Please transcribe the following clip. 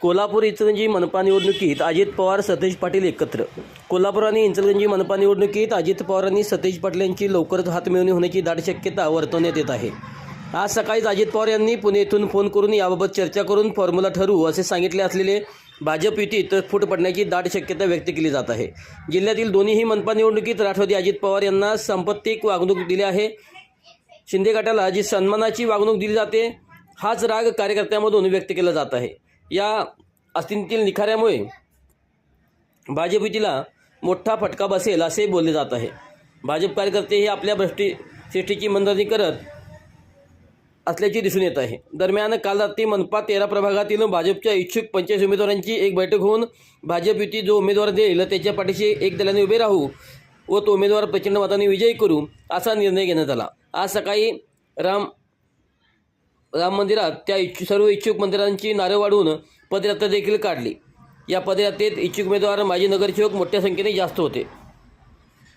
कोल्हापूर इचलकरंजी मनपा निवडणुकीत अजित पवार सतेज पाटील एकत्र. कोल्हापूर आणि इचलकरंजी मनपा निवडणुकीत अजित पवार आणि सतेज पाटील यांची लवकरच हातमिळवणी होण्याची दाट शक्यता वर्तवण्यात येत आहे. आज सकाळीच अजित पवार यांनी पुणे येथून फोन करून याबाबत चर्चा करून फॉर्म्युला ठरवू असे सांगितले असलेले भाजप युतीत फूट पडण्याची दाट शक्यता व्यक्त केली जात आहे. जिल्ह्यातील दोन्हीही मनपा निवडणुकीत राष्ट्रवादी अजित पवार यांना सांपत्तिक वागणूक दिली आहे. शिंदे गटाला जी सन्मानाची वागणूक दिली जाते हाच राग कार्यकर्त्यांमधून व्यक्त केला जात आहे. या अस्थितीतील निखाऱ्यामुळे भाजप युतीला मोठा फटका बसेल असे बोलले जात आहे. भाजप कार्यकर्ते हे आपल्या श्रेष्ठीची मनधरणी करत असल्याचे दिसून येत आहे. दरम्यान काल रात्री मनपा 13 प्रभागातील भाजपच्या इच्छुक 85 उमेदवारांची एक बैठक होऊन भाजप युती जो उमेदवार देईल त्याच्या पाठीशी एक दलाने उभे राहू व तो उमेदवार प्रचंड मताने विजयी करू असा निर्णय घेण्यात आला. आज सकाळी राम मंदिरात त्या सर्व इच्छुक मंदिरांची नारळ वाढवून पदयात्रा देखील काढली. या पदयात्रेत इच्छुक उमेदवार माजी नगरसेवक मोठ्या संख्येने जास्त होते.